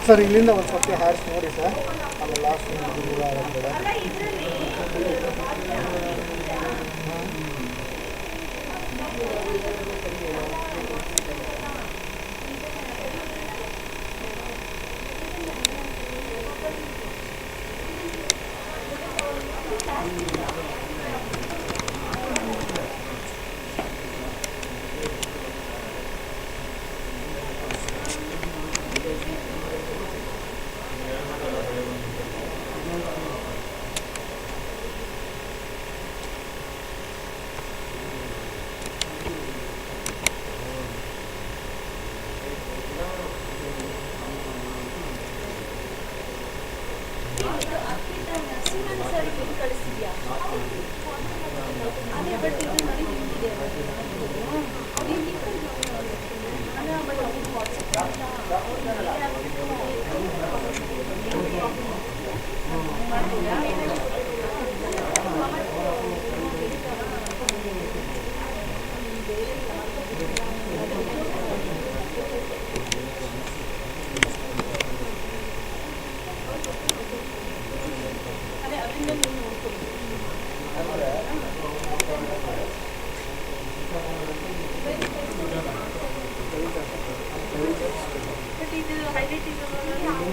Sir ಇಲ್ಲಿಂದ ಒಂದು ಸ್ವಲ್ಪ ಹ್ಯಾರ್ಸ್ ನೋಡಿ ಸರ್ ಆಮೇಲೆ ಲಾಸ್ಟ್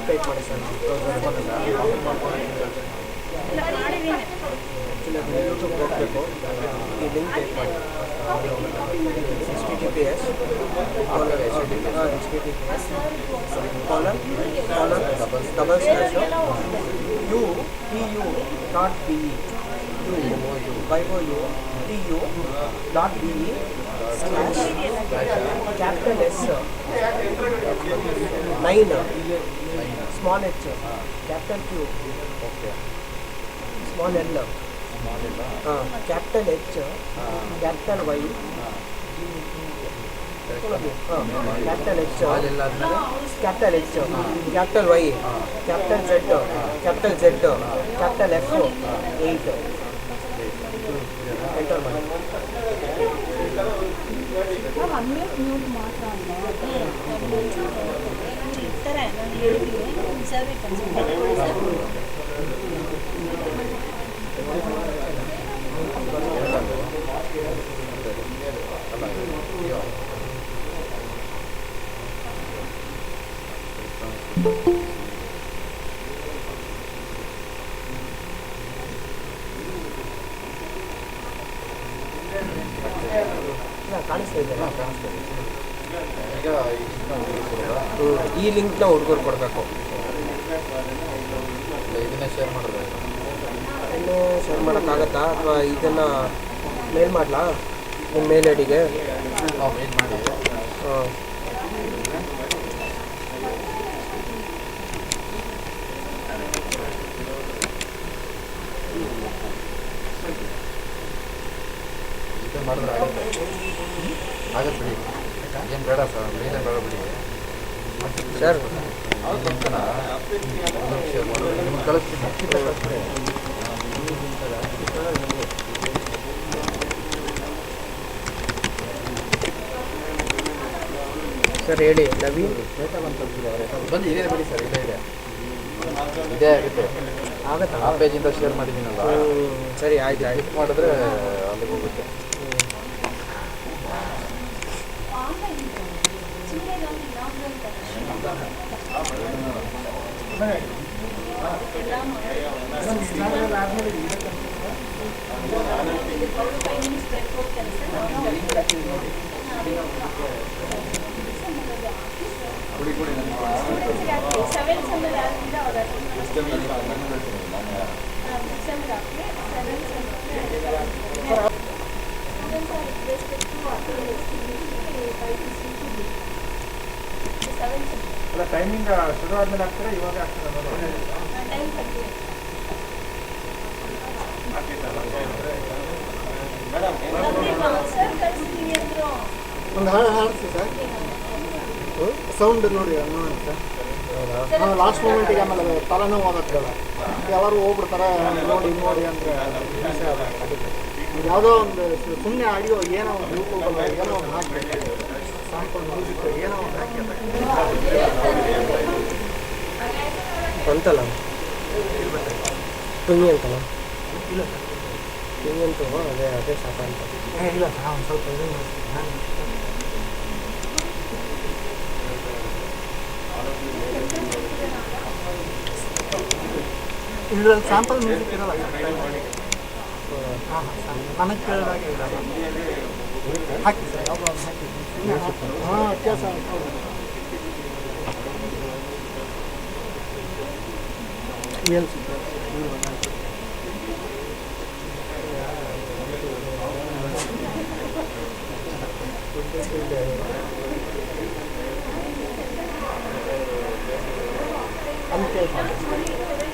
ಟೈಪ್ ಮಾಡಿ ಸರ್ ಯೂಟ್ಯೂಬ್ ಹೋಗಬೇಕು ಈ ಲಿಂಕ್ ಟೈಪ್ ಮಾಡಿ HTTPS capital S 9 small h capital Q small L capital H capital Y capital H capital H capital Y capital Z capital Z capital F 8 enter ಮಾಡಿ ಈ ಲಿಂಕ್ನ ಹುಡುಗರು ಕೊಡಬೇಕು. ಇದನ್ನ ಶೇರ್ ಮಾಡಿದ್ರೆ ಇನ್ನೂ ಶೇರ್ ಮಾಡೋಕ್ಕಾಗತ್ತಾ ಅಥವಾ ಇದನ್ನು ಮೇಲ್ ಮಾಡಲಾ ನಿಮ್ಮ ಮೇಲ್ ಐ ಡಿಗೆ? ಮೇಲ್ ಮಾಡಿ. ಹಾಂ ಮಾಡಿದ್ರೆ ಆಗತ್ತೆ ಬಿಡಿ, ಏನು ಬೇಡ ಸರ್, ಮೇಲೇ ಬೇಡ ಬಿಡಿ ಸರ್. ನಿಮ್ಗೆ ಕಳಿಸ್ತೀನಿ ಸರ್. ಹೇಳಿ ನವೀನ್ ಬಂದು ಇದೇ ಬಿಡಿ ಸರ್, ಇದೇ ಇದೆ, ಇದೇ ಆಗುತ್ತೆ. ಆಗುತ್ತೆ, ಆ ಪೇಜಿಂದ ಶೇರ್ ಮಾಡಿದ್ದೀನಲ್ಲ. ಸರಿ ಆಯ್ತು, ಕ್ಲಿಕ್ ಮಾಡಿದ್ರೆ ಅಲ್ಲಿಗೆ ಹೋಗುತ್ತೆ. ಟೈಮಿಂಗ್ ಶುರು ಆದ್ಮೇಲೆ ಆಗ್ತಾರೆ, ಇವಾಗ ಆಗ್ತಾರೆ ಒಂದು ಹಾಡಿಸಿ ಸರ್, ಸೌಂಡ್ ನೋಡಿ ನೋಡಿ ಸರ್. ನಾವು ಲಾಸ್ಟ್ ಮೂಮೆಂಟಿಗೆ ಆಮೇಲೆ ತಲೆನೋವು ಆಗತ್ತಲ್ಲ, ಯಾರು ಹೋಗ್ಬಿಡ್ತಾರೆ ನೋಡಿ ನೋಡಿ ಅಂದರೆ ಯಾವುದೋ ಒಂದು ಸುಮ್ಮನೆ ಆಡಿಯೋ ಏನೋ ಒಂದು ಯೂಟ್ಯೂಬಲ್ಲಿ ಏನೋ ಒಂದು ಹಾಕಿ ಸ್ಯಾಂಪಲ್ ಮ್ಯೂಸಿಕ್ ಏನೋ ಒಂದು ಹಾಕಿ ಬಂತಲ್ಲ ತುಂಗಿ ಅಂತಲ್ಲ, ಇಲ್ಲ ತುಂಗಿ ಅಂತೂ ಅದೇ ಸಾಕಂತ. ಇಲ್ಲ ಸರ್, ಒಂದು ಸ್ವಲ್ಪ ಇದು ಇದರಲ್ಲಿ ಸ್ಯಾಂಪಲ್ ಮ್ಯೂಸಿಕ್ ಇರಲ್ಲ. ಹಾಂ ಹಾಂ, ನನಗೆ ಕೇಳಿದಾಗೆ ಇರಲ್ಲ. ಹಾಕಿ ಸರ್, ಯಾವುದೋ ಒಂದು ಹಾಕಿ. ಹಾಂ ಕೆಲಸ ಏನು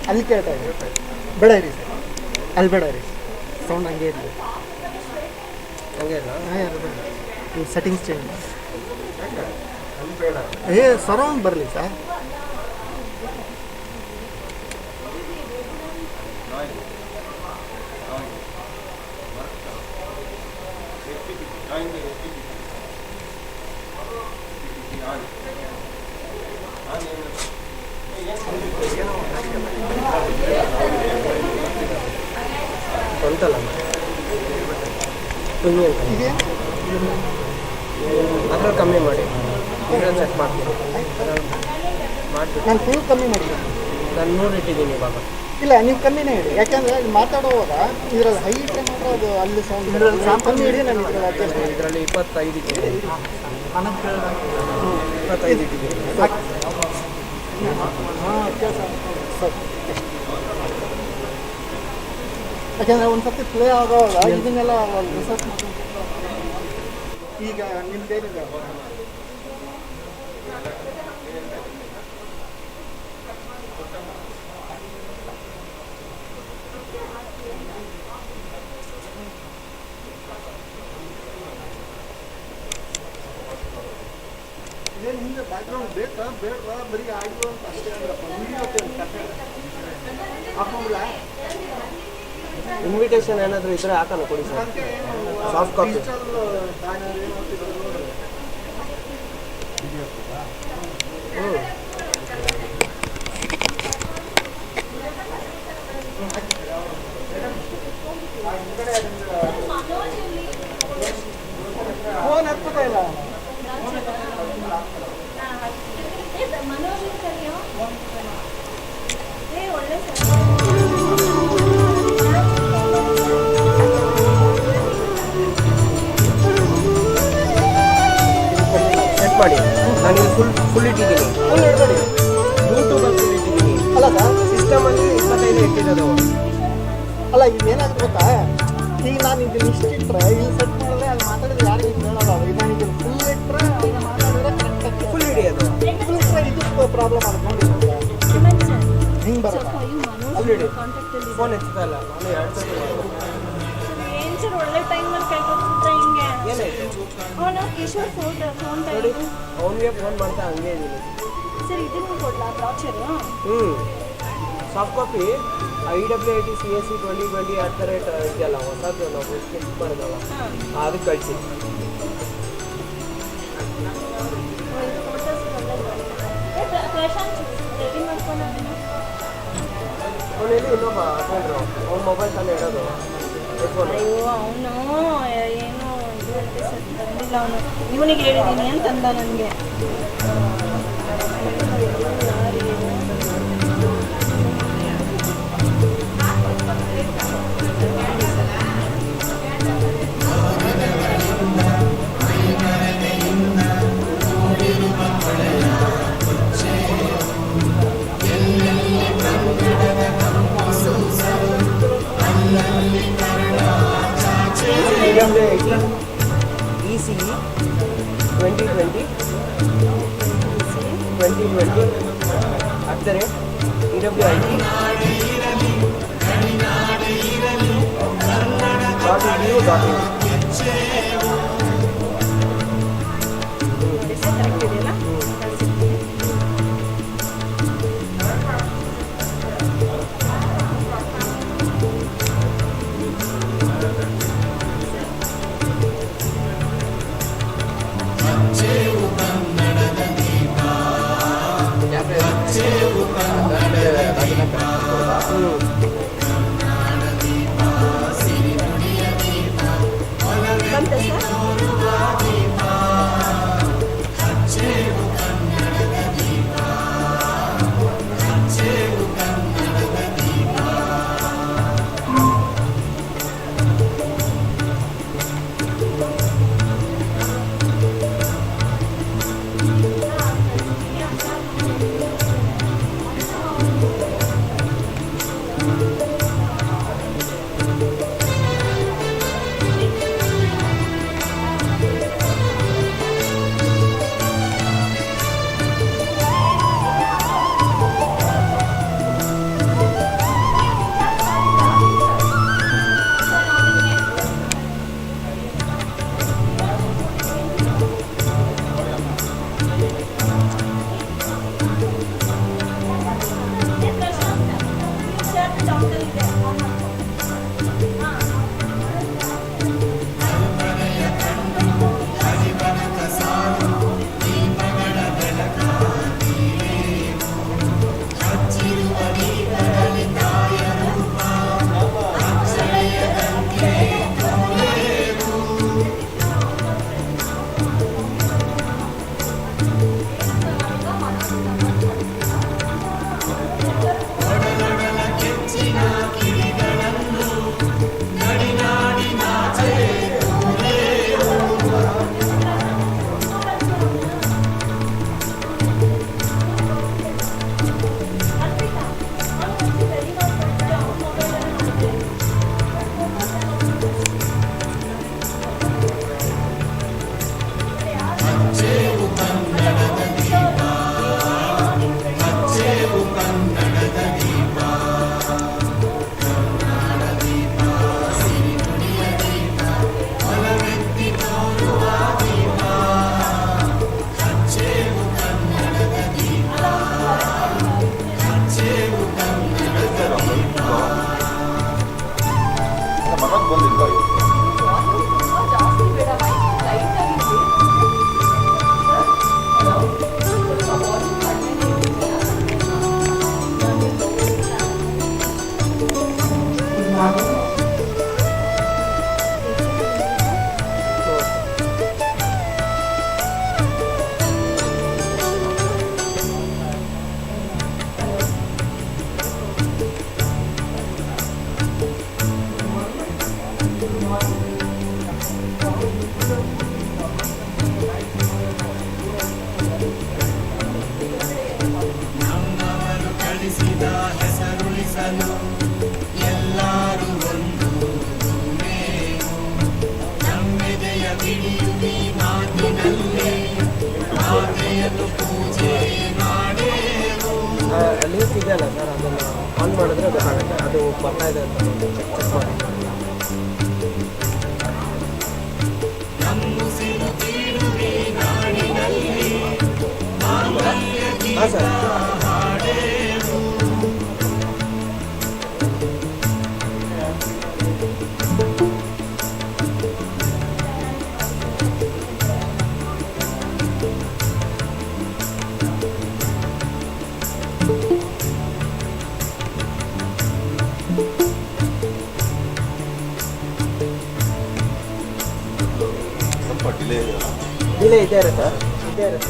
ಅಲ್ಲಿ ಕೇಳ್ತಾ ಇದೆ. ಬೇಡ ಇರಿ ಸರ್, ಅಲ್ಲಿ ಬೇಡ ಇರಿ, ಸೌಂಡ್ ಹಂಗೆ ಇರಲಿ. ಹಂಗೆ ಇಲ್ಲ, ಹಾಂ ಯಾರು ಬೇಡ, ಈ ಸೆಟ್ಟಿಂಗ್ಸ್ ಚೇಂಜ್ ಸರೌಂಡ್ ಬರಲಿ ಸರ್. ಬಂತಲ್ಲ ತುಂಗಿ ಅಂತ, ಇದೆ ಅದ್ರಲ್ಲಿ ಕಮ್ಮಿ ಮಾಡಿ, ಇದ್ರಲ್ಲಿ ಚೆಕ್ ಮಾಡ್ತೀನಿ ಮಾಡ್ತೀನಿ. ನಾನು ಫುಲ್ ಕಮ್ಮಿ ಮಾಡಿದ್ದೀನಿ, ನಾನು 100 ಇಟ್ಟಿದ್ದೀನಿ ಇವಾಗ. ಇಲ್ಲ ನೀವು ಕಮ್ಮಿನೇ ಇಡಿ, ಯಾಕೆಂದರೆ ಅಲ್ಲಿ ಮಾತಾಡುವಾಗ ಇದರಲ್ಲಿ ಹೈ ಇಟ್ಟರೆ ಮಾತ್ರ ಅದು ಅಲ್ಲಿ ಸೌಂಡ್. ಇದರಲ್ಲಿ ಕಮ್ಮಿ ಇಡಿ, ನಾನು ಇದರಲ್ಲಿ ಅಡ್ಜಸ್ಟ್ ಮಾಡಿ. ಇದರಲ್ಲಿ 25 ಇಟ್ಟಿದ್ದೀನಿ, ನನಗೆ ಕೇಳಿದಾಗ 25 ಇಟ್ಟಿದ್ದೀನಿ. ಹಾಂ ಕೆಲಸ ಸರ್, ಯಾಕೆಂದರೆ ಒಂದು ಸರ್ತಿ ಪ್ಲೇ ಆಗೋವಾಗ ಇದನ್ನೆಲ್ಲ ರಿಸರ್ಚ್ ಮಾಡ್ಕೊಂಡು ಈಗ ನಿಮ್ದೇನಿದೆ ಏನು ಹಿಂದೆ ಬ್ಯಾಕ್ಗ್ರೌಂಡ್ ಬೇಕಾ ಬೇಡವಾ, ಬರೀ ಆಡಿಯೋ ಅಂತ ಅಷ್ಟೇ ಅಂದ್ರಪ್ಪ. ಹಾಕೊಂಡ್ಬಿಡ ಇನ್ವಿಟೇಷನ್ ಏನಾದರೂ ಇದ್ರೆ ಹಾಕೋಣ ಕೊಡಿ ಸರ್, ಸಾಫ್ಟ್ ಕಾಪಿ. ಫೋನ್ ಹತ್ತದ ಇಲ್ಲ. ಸೆಟ್ ಮಾಡಿ, ನಾನು ಫುಲ್ ಇಟ್ಟಿದ್ದೀನಿ, ಫುಲ್ ಇಡಬೇಡಿ, ಯೂಟ್ಯೂಬಲ್ಲಿ ಫುಲ್ ಇಟ್ಟಿದ್ದೀನಿ. ಅಲ್ಲ ಸರ್, ಸಿಸ್ಟಮಲ್ಲಿ 25 ಇಟ್ಟಿರೋದು. ಅಲ್ಲ ಇದು ಏನಾದ್ರು ಗೊತ್ತಾ, ಈಗ ನಾನು ಇದನ್ನ ಇಷ್ಟು ಇಟ್ಟರೆ ಇಲ್ಲಿ ಸೆಟ್ ಮಾಡಿದ್ರೆ ಅಲ್ಲಿ ಮಾತಾಡಿದ್ರೆ ಯಾರಿಗೆ ಕೇಳೋಲ್ಲ. ಈಗ ನಾನು ಇದನ್ನು ಫುಲ್ ಇಟ್ಟರೆ ಅಲ್ಲಿ ಮಾತಾಡಿದ್ರೆ ಕರೆಕ್ಟಾಗಿ ಫುಲ್ ಹಿಡಿಯೋದು. ಫುಲ್ ಇಟ್ಟರೆ ಇದು ಪ್ರಾಬ್ಲಮ್ ಆಗುತ್ತೆ ನೋಡಿ, ಹಿಂಗೆ ಬರುತ್ತೆ. ಅಲ್ಲಿ ಇಡಿ, ಫೋನ್ ಎತ್ತಲ್ಲ, ನಾನು 2 ಸತಿ ಒಳ್ಳೆ ಟೈಮಲ್ಲಿ ಕೈ ಕೊಟ್ಬಿಟ್ರೆ ಹಿಂಗೆ ಏನಾಯ್ತು ಅವನು ಕಿಶೋರ್ ಫೋನ್ ನೋಡಿ, ಅವನಿಗೆ ಫೋನ್ ಮಾಡ್ತಾ ಹಂಗೆ ಇದ್ದೀನಿ. ಸರ್ ಇದನ್ನು ಕೊಡ್ಲಾ brochure? Soft copy IWIT CSE 2020 ಇದೆಯಲ್ಲ ಹೊಸದು, ನಾವು ಸ್ಕೆಚ್ ಮಾಡಿದಲ್ಲ ಅದಕ್ಕೆ ಕಳಿಸಿ. ಪ್ರಶಾಂತ್ ರೆಡಿ ಮಾಡ್ಕೊಂಡು ಅವನಲ್ಲಿ ಇನ್ನೊಬ್ಬ ಹಾಕೊಂಡ್ರು, ಅವ್ನ ಮೊಬೈಲ್ ತಾನೇ ಇಡೋದು. ಅಯ್ಯೋ ಅವನು ಏನೋ ಇದು ಬಂದಿಲ್ಲ, ಅವನು ಇವನಿಗೆ ಹೇಳಿದ್ದೀನಿ ಅಂತಂದ ನನಗೆ. ECE 2020 ಕರೆಕ್ಟ್ ಇದೆಯಲ್ಲ ಬಂತ ಸರ್ ಲಿಂಕ್ ಇದೆಯಲ್ಲ ಸರ್, ಅದನ್ನು ಆನ್ ಮಾಡಿದ್ರೆ ಗೊತ್ತಾಗುತ್ತೆ ಅದು ಬರ್ತಾ ಇದೆ ಅಂತ ಚೆಕ್ ಮಾಡಿ. ಹಾಂ ಸರ್. ಡಿಲೇ ಇದೇ ಇರುತ್ತೆ ಇದೇ ಇರುತ್ತೆ.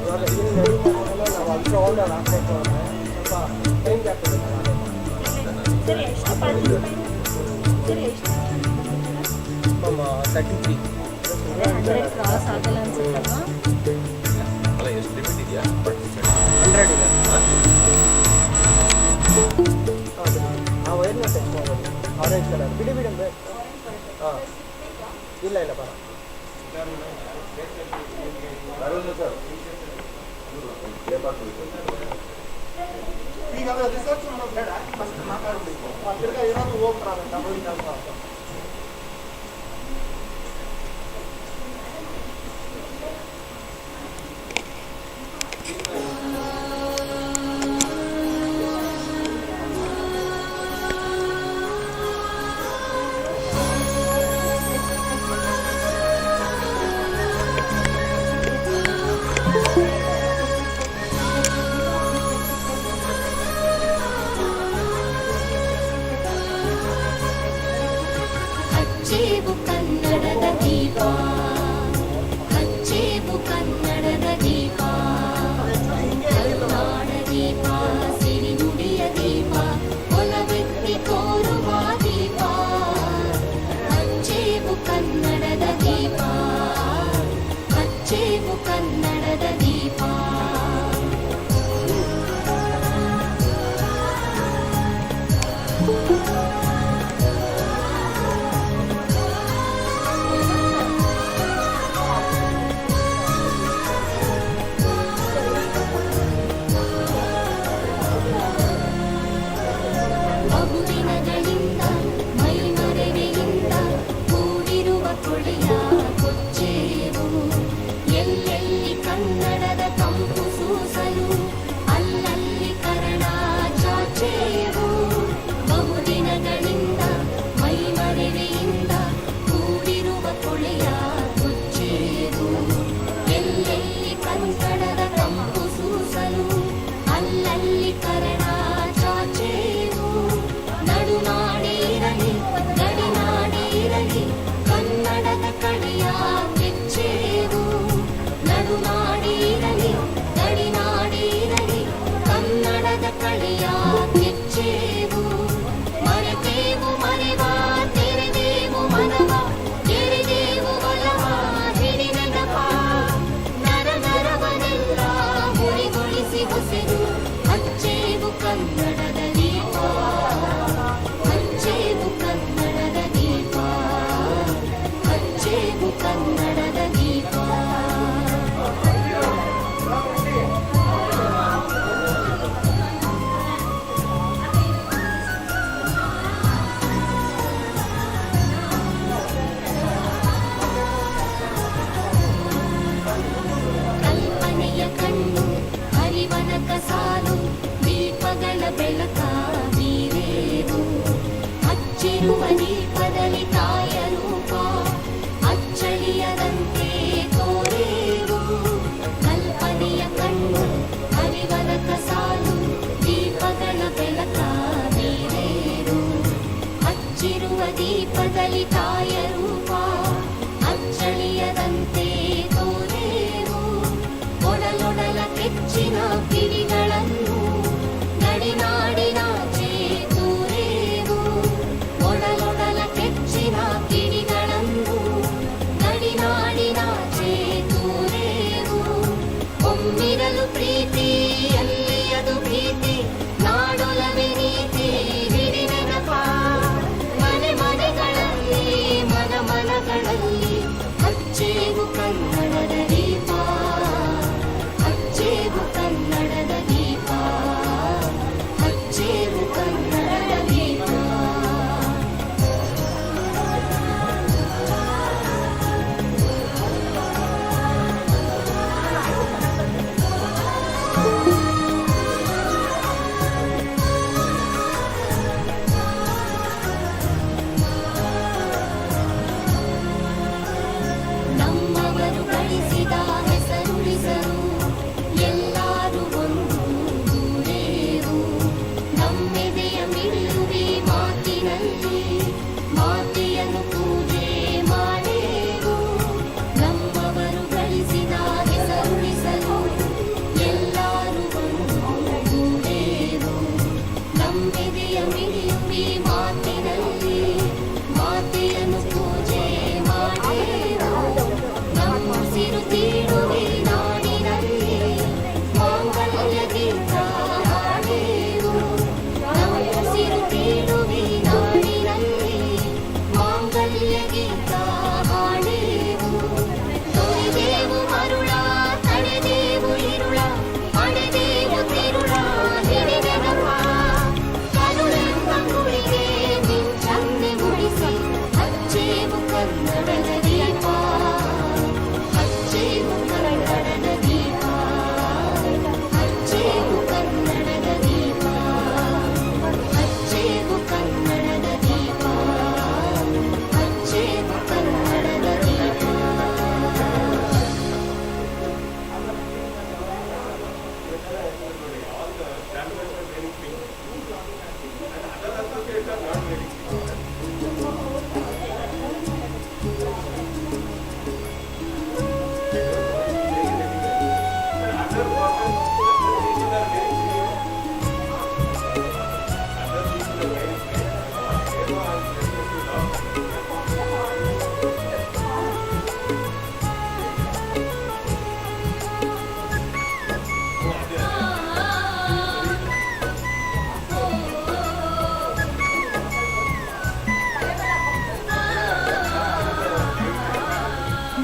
ಇವಾಗ ಇಲ್ಲಿ ನಡೀತಾಗಲ್ಲ, ನಾವು ಅಲ್ಟ್ರಾ ಓಲ್ಡರ್ ಹಾಕಬೇಕು ಅಂದರೆ ಸ್ವಲ್ಪ ಟೈಮ್ ಆಗ್ತದೆ. ಸರಿ ಎಷ್ಟು ಸರಿ ಎಷ್ಟು 33 100 ಕ್ರಾಸ್ ಆಗಲ್ಲ ಅನ್ಸುತ್ತಲ್ವಾ? ಅಲ್ಲ ಎಷ್ಟು ಲಿಮಿಟ್ ಇದೆಯಾ? 100 ಇದೆ. ಹೌದು, ಆ ವೈರ್ನ ಟಚ್ ಮಾಡೋದು. ಆರೆಂಜ್ ಕಲರ್ ಬಿಡಿ ಬಿಡಿ ಅಂದರೆ ಹಾಂ ಇಲ್ಲ ಇಲ್ಲ ಬರ ಈಗ ಅದು ರಿಸರ್ಚ್ ಮಾಡೋದು ಬೇಡ, ಫಸ್ಟ್ ಮಾತಾಡಬೇಕು. ತಿರ್ಗಾ ಏನಾದ್ರು ಹೋಗ್ತಾರೆ ಡಬಲ್ ಕೆಲಸ ಅಂತ. ಹಚ್ಚೇವು ಕನ್ನಡದ ದೀಪ, ಹಚ್ಚೇವು ಕನ್ನಡದ ದೀಪ, ಕರುನಾಡ ದೀಪ, ಸಿರಿನುಡಿಯ ದೀಪ, ಒಲವೆತ್ತಿ ತೋರುವ ದೀಪ. ಹಚ್ಚೇವು ಕನ್ನಡದ ದೀಪ, ಹಚ್ಚೇವು ಕನ್ನಡದ ದೀಪ. ಬಹುದಿನಗಳಿಂದ ಮೈಮರೆವೆಯಿಂದ ಕೂಡಿರುವ ಕೊಳೆಯ ಕೊಚ್ಚೇವು. ಎಲ್ಲೆಲ್ಲಿ ಕನ್ನಡದ ಕಂಪು ಸೂಸಲು ಅಲ್ಲಲ್ಲಿ ಕನ್ನಡ ಚಾಚೇವು. ಬಹುದಿನಗಳಿಂದ ಮೈಮರೆವೆಯಿಂದ ಕೂಡಿರುವ ಕೊಳೆಯ ಕೊಚ್ಚೇವು. ಎಲ್ಲೆಲ್ಲಿ ಕನ್ನಡದ ಕಂಪು ಸೂಸಲು ಅಲ್ಲಲ್ಲಿ ಕನ್ನಡ ಚಾಚೇವು. ನಡುನಾಡಿರಲಿ ಗಡಿನಾಡಿರಲಿ ಕನ್ನಡದ ಕಡೆಯ ಕೆಚ್ಚೇವು. ನಡುನಾಡಿರಲಿ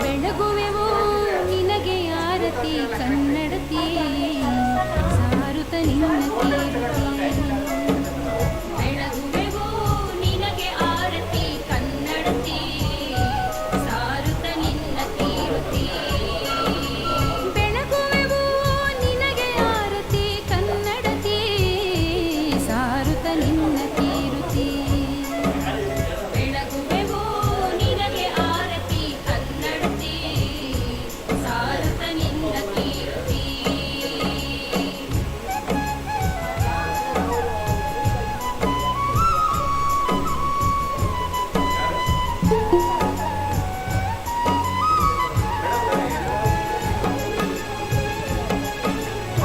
ಬೆಳಗುವೆವೋ ನಿನಗೆ ಆರತಿ ಕನ್ನಡತಿ ಸಾರುತ್ತ ನಿನ್ನ ಕೀರ್ತಿ. ಬೆಳಗುವೆವೋ ನಿನಗೆ ಆರತಿ ಕನ್ನಡತಿ ಸಾರುತ್ತ ನಿನ್ನ ಕೀರ್ತಿ. ಬೆಳಗುವೆವೋ ನಿನಗೆ ಆರತಿ ಕನ್ನಡತಿ ಸಾರುತ್ತ ನಿನ್ನ ಕೀರ್ತಿ. ಬೆಳಗುವೆವೋ ನಿನಗೆ ಆರತಿ ಕನ್ನಡತಿ ಸಾರುತ್ತ ನಿನ್ನ ಕೀರ್ತಿ.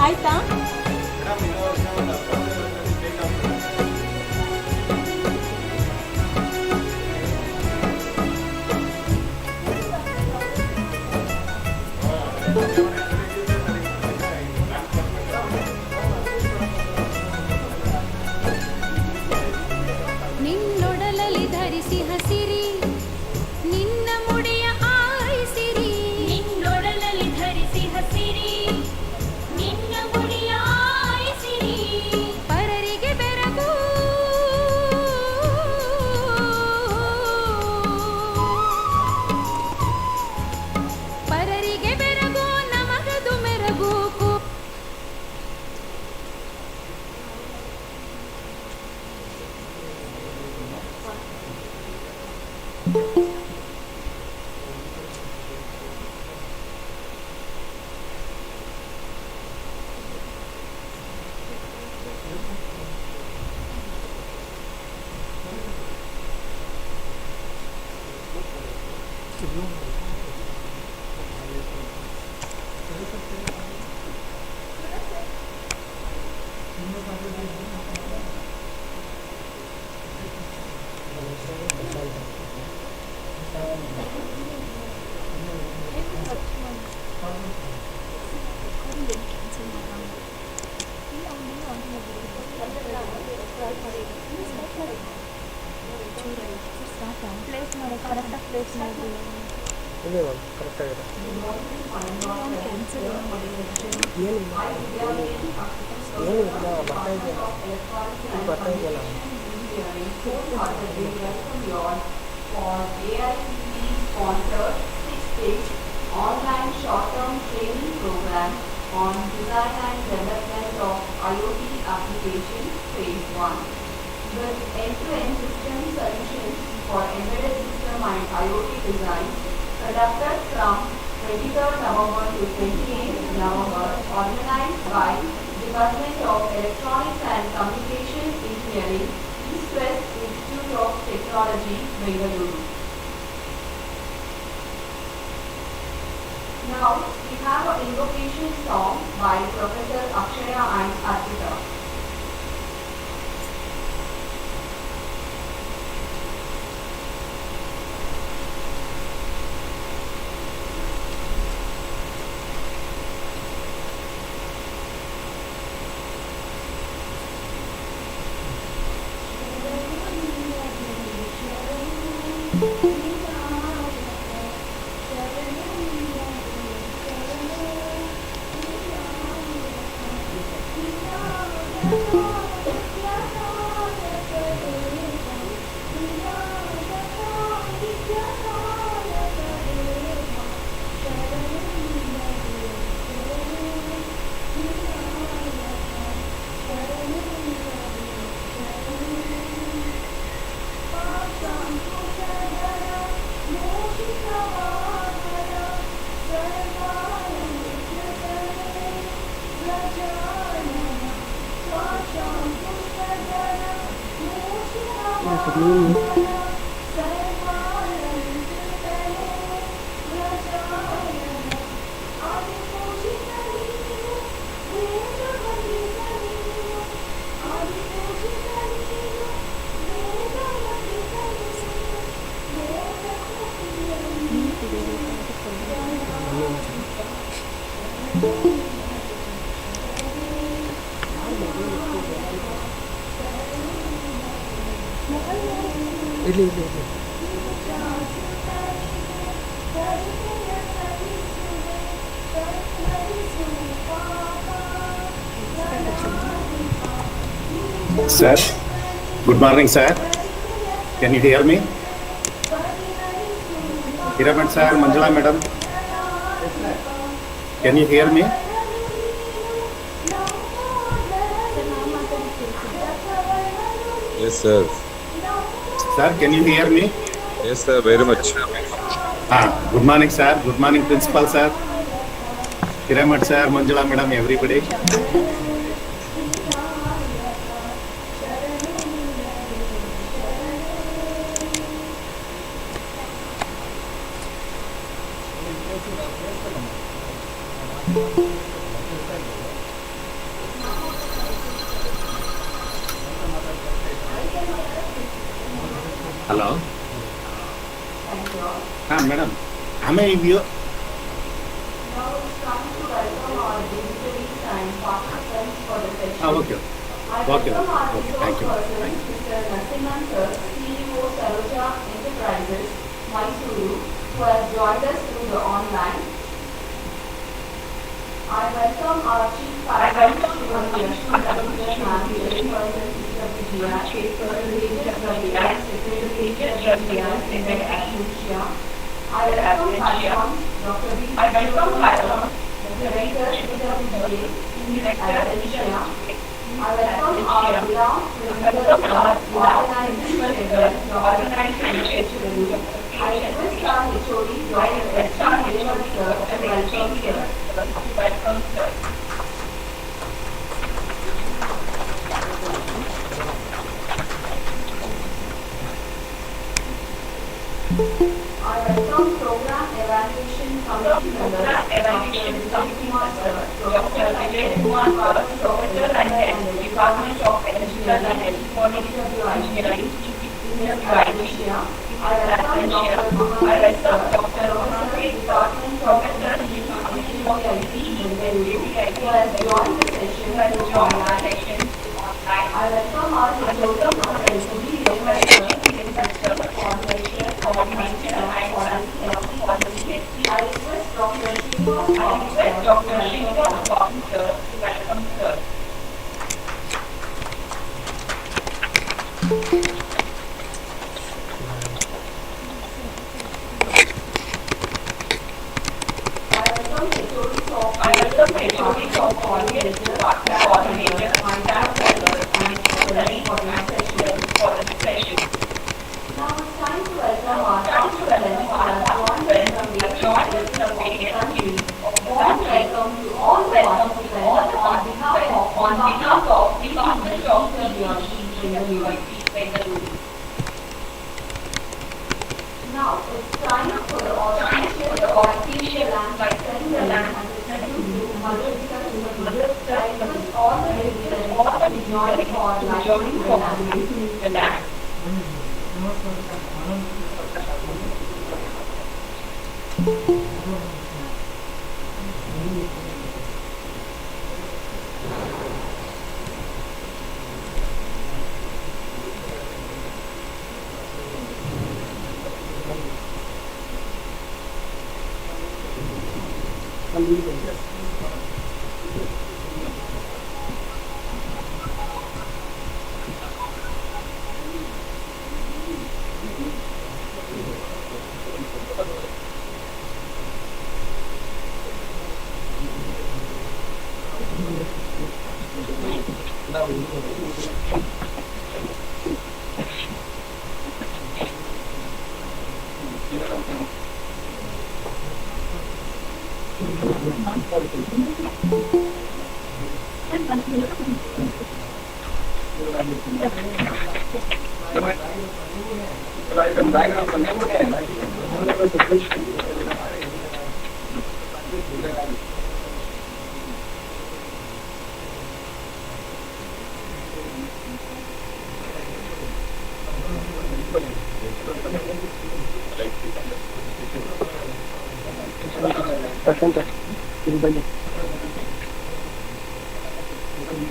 ಆಯ್ತಾ? ನಿನ್ನೊಡಲಲ್ಲಿ ಧರಿಸಿ ಹಸಿರಿ ನಿನ್ನ ಮುಡಿಯ ಆರಿಸಿರಿ. ನಿನ್ನೊಡಲಲ್ಲಿ ಧರಿಸಿ ಹಸಿರಿ ನಿನ್ನ ಮುಡಿಯ ಆರಿಸಿರಿ. ಪರರಿಗೆ ಬೆರಗು ಪರರಿಗೆ ಬೆರಗು ನಮಗದು ಮೆರಗು. ಇದೆ ಕರೆಕ್ಟಾಗಿದೆ. ಏನಿಲ್ಲ ಏನಿಲ್ಲ ಬರ್ತಾ ಇದೆಯಲ್ಲ ಬರ್ತಾ ಇದೆಯಲ್ಲ. For AICTE sponsored 6-stage online short-term training program on design and development of IoT application phase 1 with end-to-end system solutions for embedded system and IoT design conducted from 23rd November to 28th November, organized by Department of Electronics and Communication Engineering, East-West Institute of Technology, Bengaluru. Now we have an invocation song by Professor Akshaya and Arpita. ಇಲ್ಲಿ ಇಲ್ಲಿ ಇಲ್ಲಿ Sir, good morning, sir. Can you hear me? Hiraman sir, Manjula madam. Can you hear me? Yes, sir. Sir, can you hear me? Yes, sir. Very much. Good morning, sir. Good morning, principal sir. Hiraman sir, Manjula madam, everybody. Hello. Madam. Am I with you? Now it's time to welcome our dignitaries and participants for the session. Okay. I Okay. welcome our Okay. Thank you. resource person, Thank you. Mr. Narasimhan sir, CEO Saroja Enterprises, Mysuru, who has joined us through the online. I welcome our Chief Faculty, Srimati Ashwin Ravinder ma'am, Chairperson, CWGI, Chairperson, Ravinder, Secretary, CWGI, Senator Ashwin. I welcome Patron, Dr. B. Patron, Director, CWGA, Asia. I welcome our renowned principal, organization leader, Dr. I request our HOD, Dr. S. Harivan sir, to welcome sir. I welcome Program Evaluation Committee members, Dr. Vijay Kumar sir, Professor Vijay Kumar sir, Professor and the Department of Engineering and Engineering, Asia. I welcome Dr. Mohammed sir, Professor, Department of Engineering, who has joined the session through online. I welcome our HOD, Dr. S.D. Revan sir, coordinator, I request Dr. Srinivas Babu sir to welcome sir. I welcome HODs of coordinator, my dad and for the session. Now it's time to welcome our participants who have joined us from various countries. Warm welcome to all the participants on behalf of Department of Engineering, Bengaluru. Now it's time for the auspicious land by setting the land and listening to Madhurika Sumati. I request all the visitors to join for lighting the land. Present. Now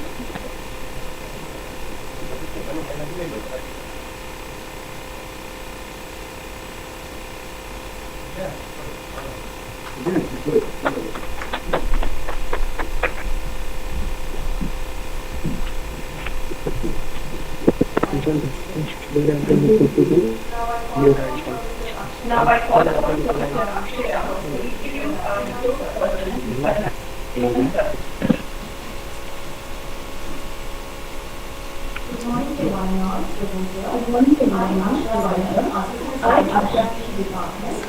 I call upon the Good morning to one and all. Good morning to one and all. I am Asha Department,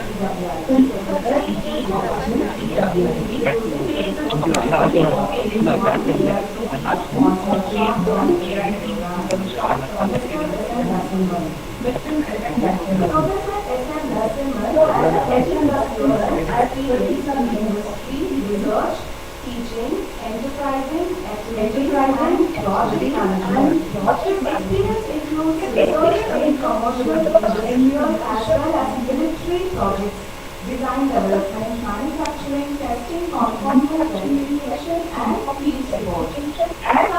research, teaching, enterprising, project management. Experience includes research in commercial, industrial, as well as military projects, design development, manufacturing, testing, conformance, verification, and field support.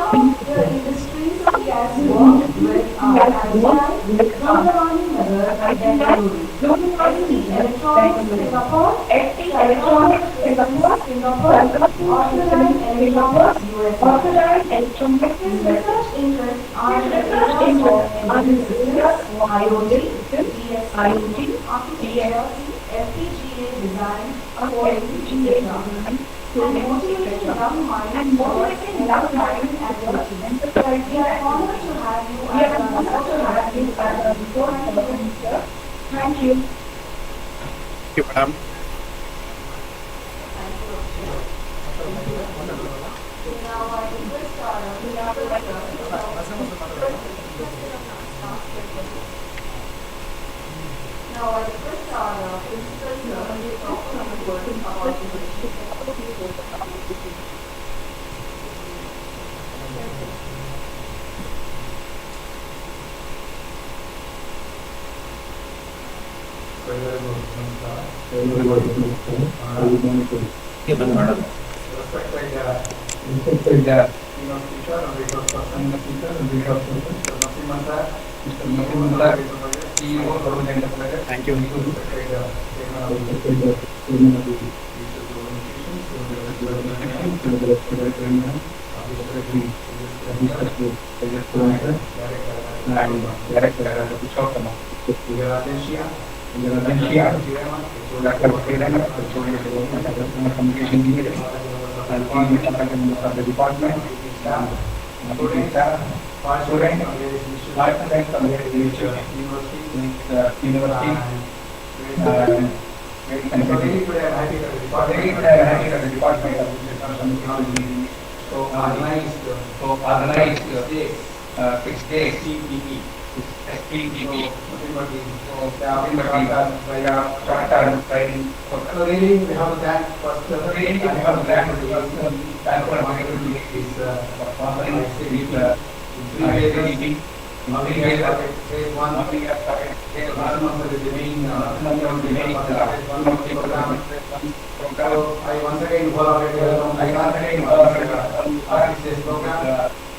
Some of the industries he has worked with are Agile, Gundavani Nagar, and Bengaluru. Electronics Singapore, Electronics Singapore, Organized Electronics USA. His research interests are in the areas of embedded systems, IoT, DSIoT, architecture, FPGA design, coding, etc. And motivating young minds towards enterprising activities. We are honored to have you as a researcher. Thank you. Thank you, madam. Now I request our principal to talk some words about the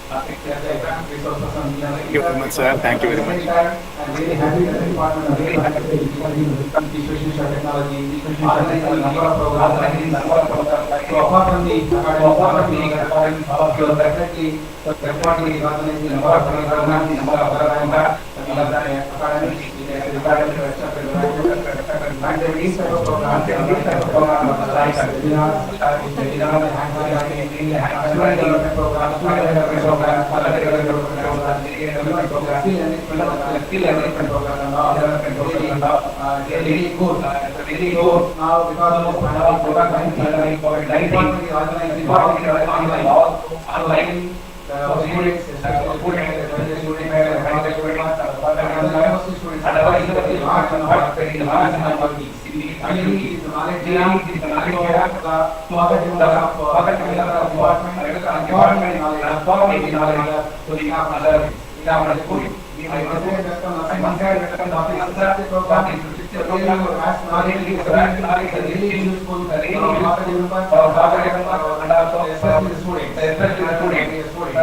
Thank you. Thank you very much, sir. Thank you very much. I'm really happy that the Department of Information Technology organizing a number of programs. So apart from the academic work, you are definitely organizing a number of programs, academics, and these type of programs like webinars, student development programs, skill enrichment programs, and all really good. Now because of pandemic, department is organizing online. Students, especially students,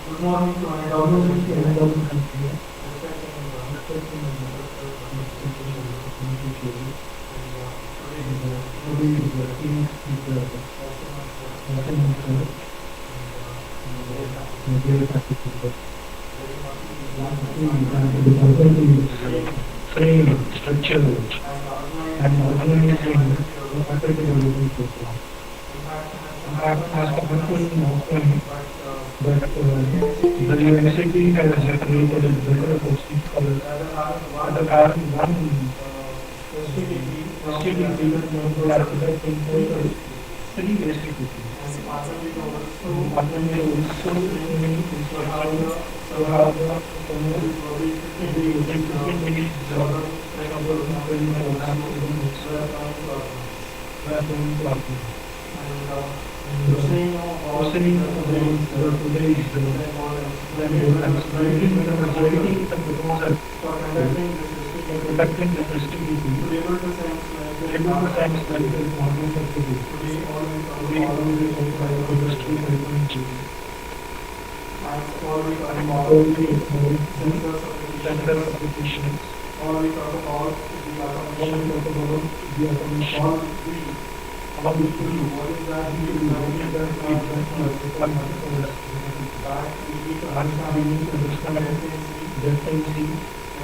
Good morning to NW. Frame, structure, and organization of operating development program. As a company, but the university has created a better posting for the current one STD architect in three STDs. Conducting the festivity, able to sense medical models of the day. We always by industry frequency. And all the center applications. All we talk about the automation. All we do, what is that? We need to understand definitely.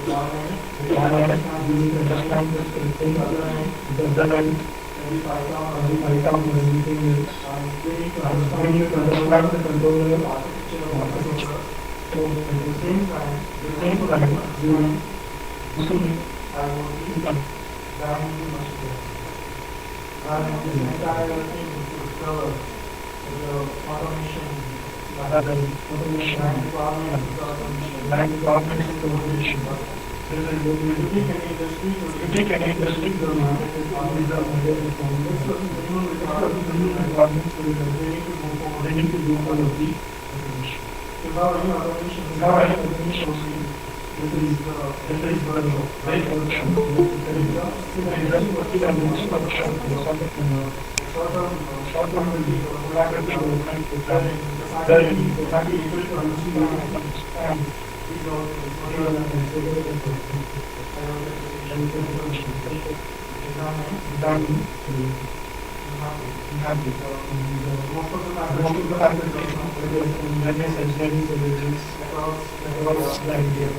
We need to understand the scripting, the design, every item, everything else. We need to understand the controller architecture. So at the same time, we also need and this entire thing is covered with automation, land department is automation. You take an industry, the market is always the model is minimum requirements for the they need to do all of the automation. Without any automation, this is very production. Short-term will be collaborative development with very able to understand these all material and most of the faculties across the idea.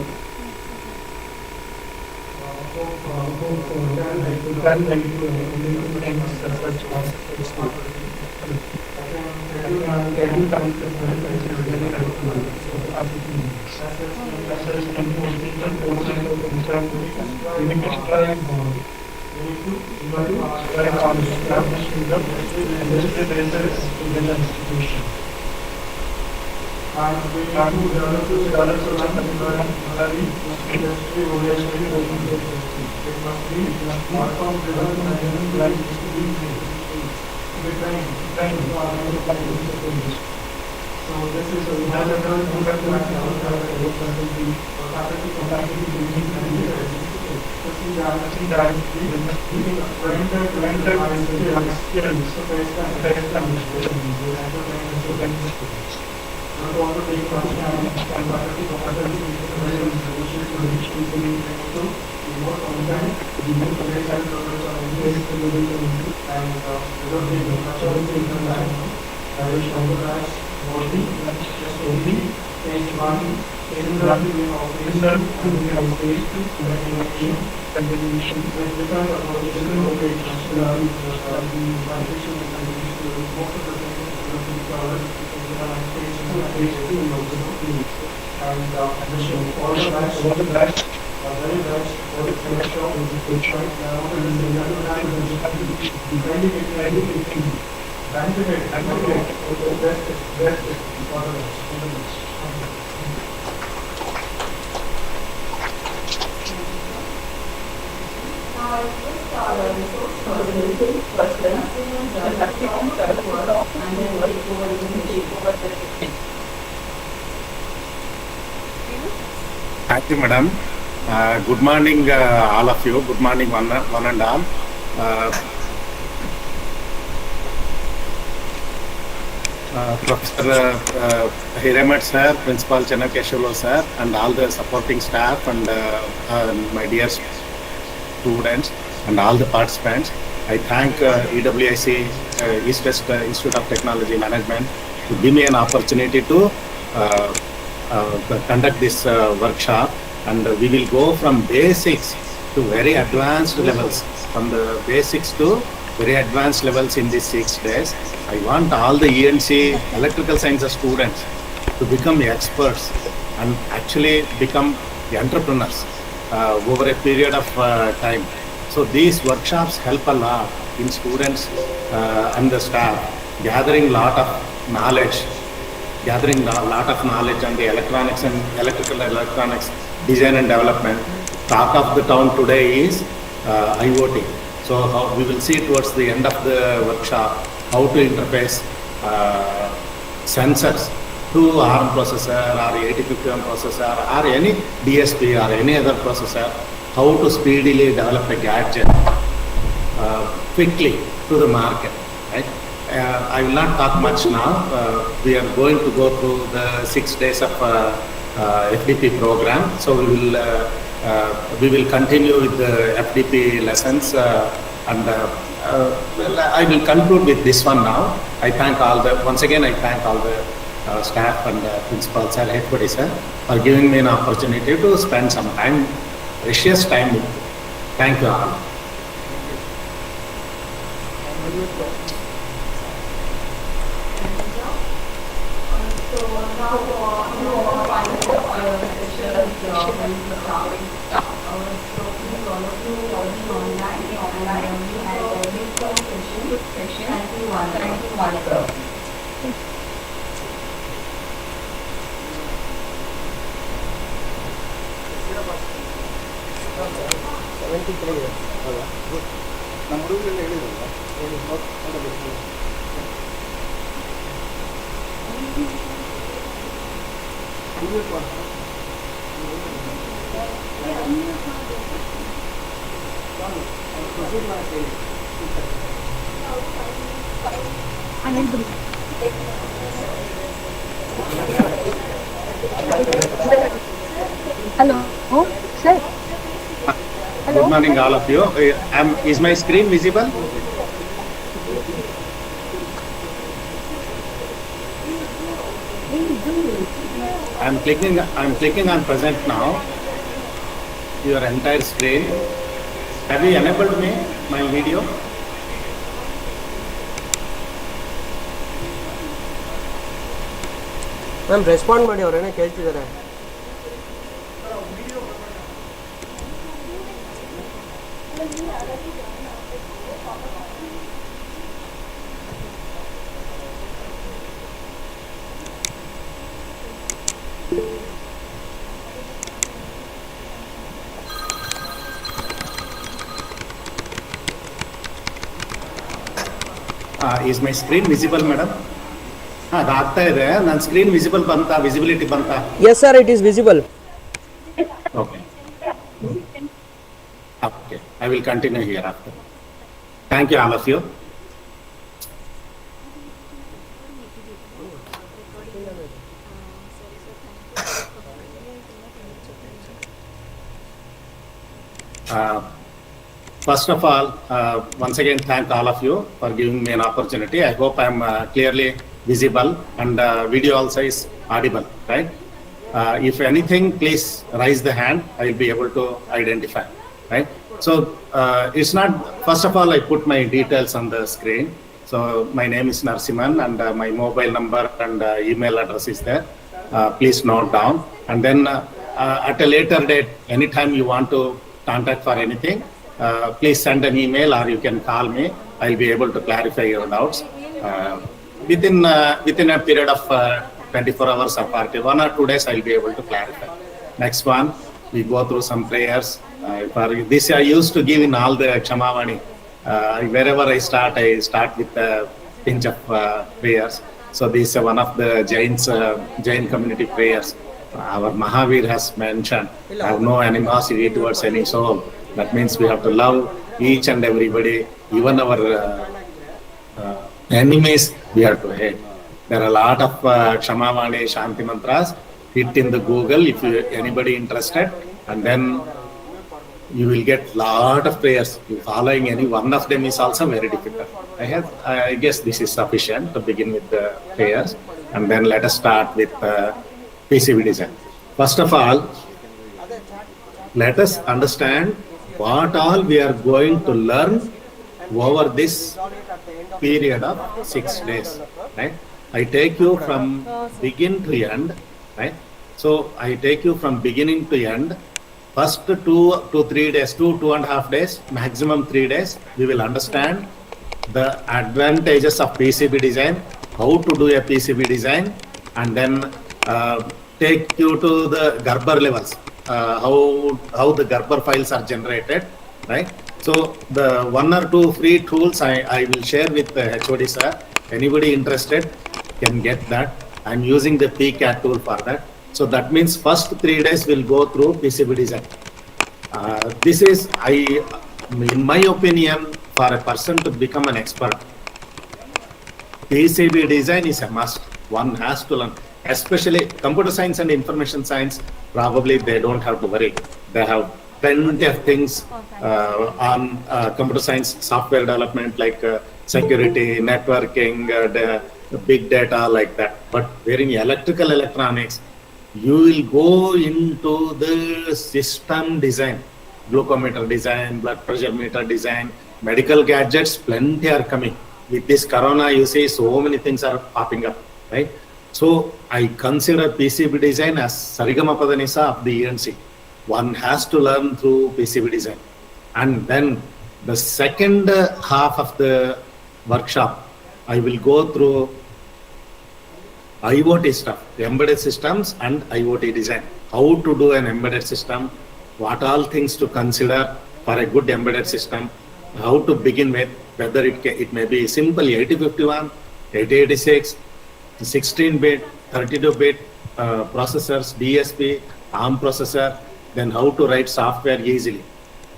So this is a Thank you, madam. Good morning, all of you. Good morning, one and all. Professor Hiremat sir, Principal Channakeshwala sir, and all the supporting staff and my dear students and all the participants. I thank EWIC, East West Institute of Technology Management, to give me an opportunity to conduct this workshop, and we will go from basics to very advanced levels, from the basics to very advanced levels in these 6 days. I want all the ENC electrical sciences students to become experts and actually become entrepreneurs over a period of time. So these workshops help a lot in students and the staff gathering lot of knowledge on the electronics and electrical electronics design and development. Talk of the town today is IoT. So how we will see towards the end of the workshop how to interface sensors to ARM processor or 8051 processor or any DSP or any other processor, how to speedily develop a gadget quickly to the market, right? I will not talk much now. We are going to go through the 6 days of FDP program. So we will continue with the FDP lessons and I will conclude with this one now. Once again I thank all the staff and principals and everybody sir for giving me an opportunity to spend some time, precious time with you. Thank you all. ನಮ್ಮ ಹುಡುಗರೆಲ್ಲ ಹೇಳಿದ್ರಲ್ಲ Hello, sir. Good morning, all of you. Is my screen visible? I'm clicking on present now. Your entire screen. Have you enabled my video? Ma'am respond ಮಾಡಿ ಅವರೇನೋ ಕೇಳ್ತಿದ್ದಾರೆ. Is my screen visible, madam? ಅದು ಆಗ್ತಾ ಇದೆ. ನನ್ನ screen visibility ಬಂತಾ? Yes sir, it is visible. Okay. Okay. I will continue here after. Thank you, all of you. First of all, once again, thank all of you for giving me an opportunity. I hope I am clearly visible and video also is audible, right? If anything, please raise the hand. I will be able to identify. Right. So it's not. First of all, I put my details on the screen. So my name is Narsiman, and my mobile number and email address is there. Please note down. And then at a later date, anytime you want to contact for anything, please send an email or you can call me. I'll be able to clarify your doubts within a period of 24 hours or 1 or 2 days. I'll be able to clarify. Next one, we go through some prayers. For this, I used to give in all the Kshamavani. Wherever I start with a pinch of prayers. So this is one of the Jain community prayers. Our Mahavir has mentioned, have no animosity towards any soul. That means we have to love each and everybody, even our enemies, we have to hate. There are a lot of Kshamavani Shanti mantras. Hit in the Google if anybody interested, and then you will get lot of prayers. Following any one of them is also very difficult. I guess this is sufficient to begin with the prayers, and then let us start with PCB design. First of all, let us understand what all we are going to learn over this period of 6 days. Right? I take you from begin to end. Right? So I take you from beginning to end. First 2 to 3 days, 2.5 days, maximum 3 days, we will understand the advantages of PCB design, how to do a PCB design, and then take you to the Gerber levels, how the Gerber files are generated, right? So the 1 or 2 free tools I will share with the HOD sir. Anybody interested can get that. I'm using the PCAT tool for that. So that means first 3 days we'll go through PCB design. This is, in my opinion, for a person to become an expert, PCB design is a must. One has to learn, especially computer science and information science. Probably they don't have to worry. They have plenty of things on computer science, software development like security, networking, the big data like that. But wherein electrical electronics, you will go into the system design, glucometer design, blood pressure meter design, medical gadgets, plenty are coming. With this corona, you see so many things are popping up, right? So I consider PCB design as Sarigama Padanisa of the ENC. One has to learn through PCB design. And then the second half of the workshop, I will go through IoT stuff, embedded systems and IoT design. How to do an embedded system, what all things to consider for a good embedded system, how to begin with, whether it may be simple 8051, 8086, 16-bit, 32-bit processors, DSP, ARM processor, then how to write software easily.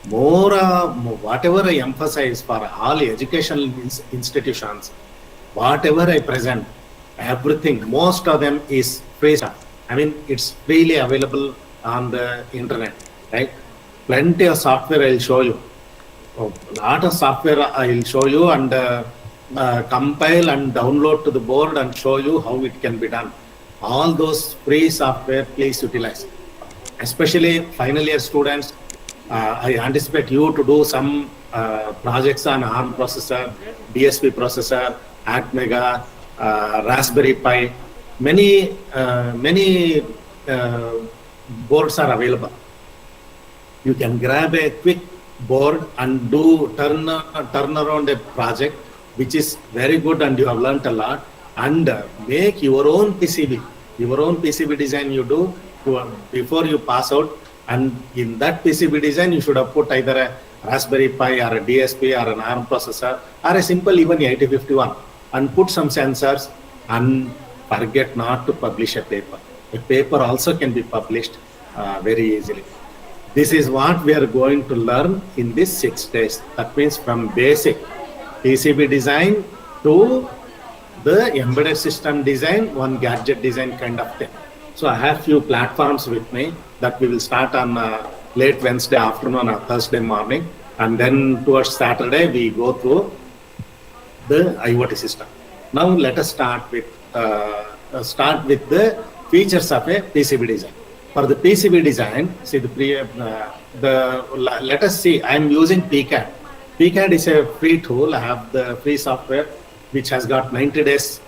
Whatever I emphasize for all educational institutions, whatever I present, everything, most of them is free stuff. I mean, it's freely available on the internet, right? Plenty of software I'll show you. A lot of software I'll show you and compile and download to the board and show you how it can be done. All those free software, please utilize. Especially final year students, I anticipate you to do some projects on ARM processor, DSP processor, ActMega, Raspberry Pi. Many boards are available. You can grab a quick board and turn around a project which is very good and you have learnt a lot, and make your own PCB design you do before you pass out. And in that PCB design you should have put either a Raspberry Pi or a DSP or an ARM processor or a simple even 8051 and put some sensors, and forget not to publish a paper. A paper also can be published very easily. This is what we are going to learn in this 6 days. That means from basic PCB design to the embedded system design, one gadget design kind of thing. So I have few platforms with me that we will start on late Wednesday afternoon or Thursday morning, and then towards Saturday we go through the IoT system. Now let us start with the features of a PCB design. For the PCB design, see let us see, I am using PCAD. PCAD is a free tool. I have the free software which has got 90 days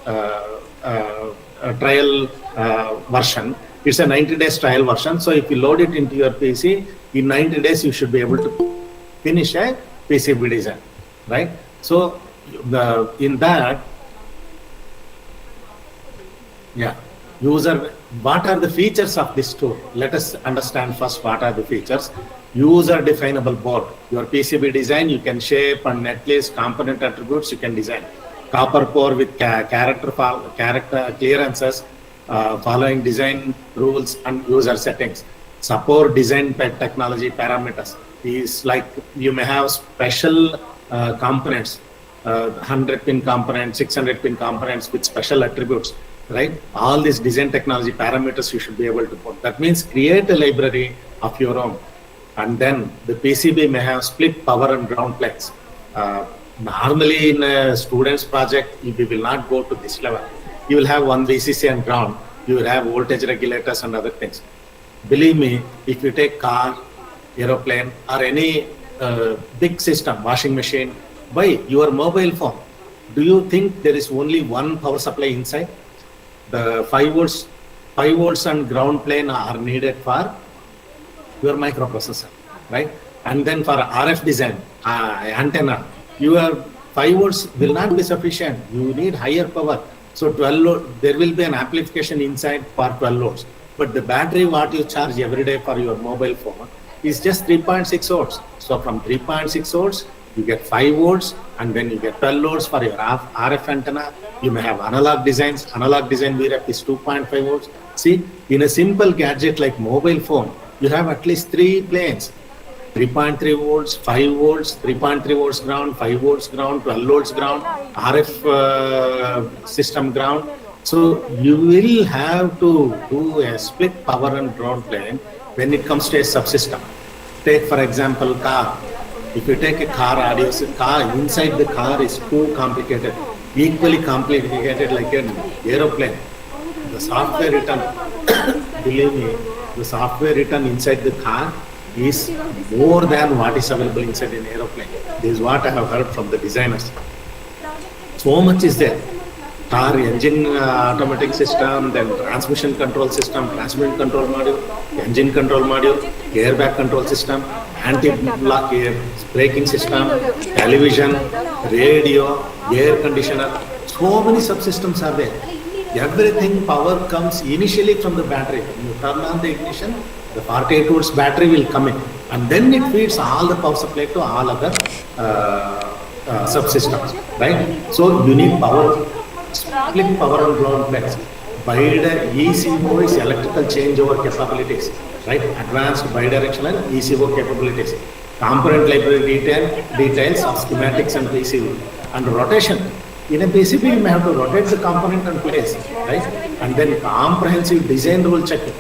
trial version. It's a 90 days trial version. So if you load it into your PC, in 90 days you should be able to finish a PCB design, right? So in that, yeah, what are the features of this tool? Let us understand first what are the features. User definable board. Your PCB design, you can shape and netlist component attributes, you can design. Copper core with character clearances, following design rules and user settings. Support design technology parameters. Is like you may have special components, 100 pin components, 600 pin components with special attributes, right? All these design technology parameters you should be able to put. That means create a library of your own. And then the PCB may have split power and ground planes. Normally in a student's project, we will not go to this level. You will have one VCC and ground. You will have voltage regulators and other things. Believe me, if you take car, aeroplane, or any big system, washing machine, by your mobile phone, do you think there is only one power supply inside? The 5 volts and ground plane are needed for your microprocessor, right? And then for RF design, antenna, your 5 volts will not be sufficient. You need higher power. So 12 load, there will be an amplification inside for 12 loads. But the battery what you charge every day for your mobile phone is just 3.6 volts. So from 3.6 volts, you get 5 volts, and then you get 12 loads for your RF antenna. You may have analog designs. Analog design VRF is 2.5 volts. See, in a simple gadget like mobile phone, you have at least 3 planes. 3.3 volts, 5 volts, 3.3 volts ground, 5 volts ground, 12 volts ground, RF system ground. So you will have to do a split power and ground plane when it comes to a subsystem. Take for example car. If you take a car audio, car inside the car is too complicated, equally complicated like an aeroplane. The software written, believe me, the software written inside the car is more than what is available inside an aeroplane. This is what I have heard from the designers. So much is there. Car engine automatic system, then transmission control system, transmission control module, engine control module, airbag control system, anti-block air braking system, television, radio, air conditioner. So many subsystems are there. Everything power comes initially from the battery. When you turn on the ignition, the 48 volts battery will come in, and then it feeds all the power supply to all other subsystems, right? So you need power, split power and ground planes. Bidirectional ECO is electrical changeover capabilities, right? Advanced bidirectional ECO capabilities. Component library details of schematics and PCB, and rotation. In a PCB, you may have to rotate the component and place, right? And then comprehensive design rule checking.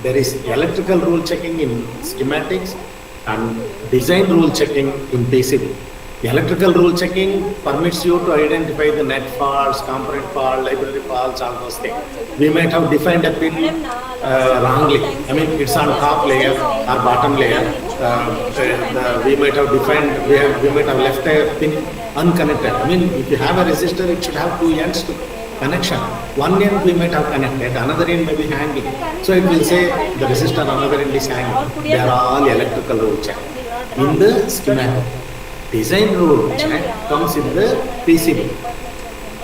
There is electrical rule checking in schematics and design rule checking in PCB. The electrical rule checking permits you to identify the net faults, component fault, library faults, all those things. We might have defined a pin wrongly. I mean, it's on top layer or bottom layer. We might have defined, we might have left a pin unconnected. I mean, if you have a resistor, it should have 2 ends to connection. One end we might have connected, another end may be hanging. So it will say the resistor another end is hanging. They are all electrical rule check. In the schematic, design rule check comes in the PCB.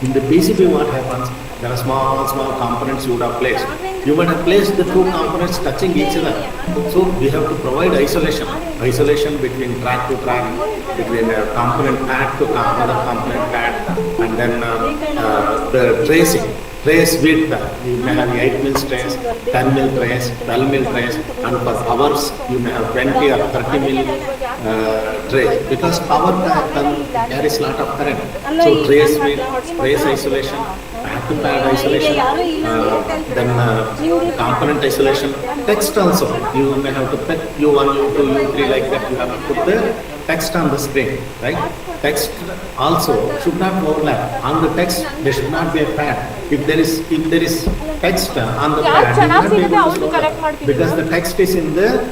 In the PCB, what happens? There are small components you would have placed. You might have placed the 2 components touching each other. So we have to provide isolation. Isolation between track to track, between a component pad to another component pad, and then the tracing. Trace width, you may have 8 mil trace, 10 mil trace, 12 mil trace, and for hours you may have 20 or 30 mil trace, because power carries a lot of current. So trace width, trace isolation, path pad isolation, then component isolation, text also. You may have to put U1, U2, U3 like that. You have to put the text on the screen, right? Text also should not overlap. On the text, there should not be a pad. If there is text on the pad, you will not be able to overlap because the text is in the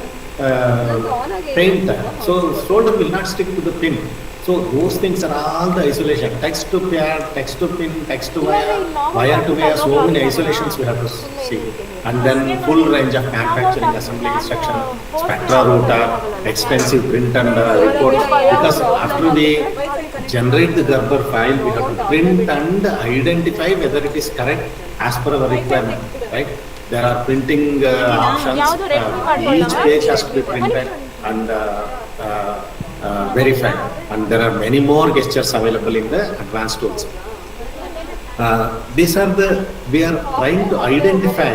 paint. So shoulder will not stick to the pin. So those things are all the isolation. Text to pad, text to pin, text to wire, wire to wire, so many isolations we have to see. And then full range of manufacturing assembly instruction, spectra router, extensive print and report. Because after we generate the Gerber file, we have to print and identify whether it is correct as per our requirement, right? There are printing options. Each page has to be printed and verified. And there are many more gestures available in the advanced tools. These are we are trying to identify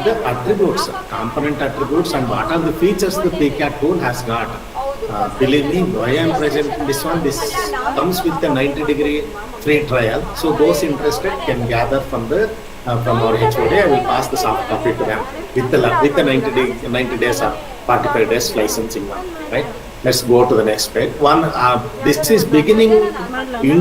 the attributes, component attributes, and what are the features the PCAT tool has got. Believe me, why I am presenting this one, this comes with a 90-degree free trial. So those interested can gather from our HOD. I will pass the soft copy to them with the 90 days or 45 days licensing one, right? Let's go to the next page. This is beginning in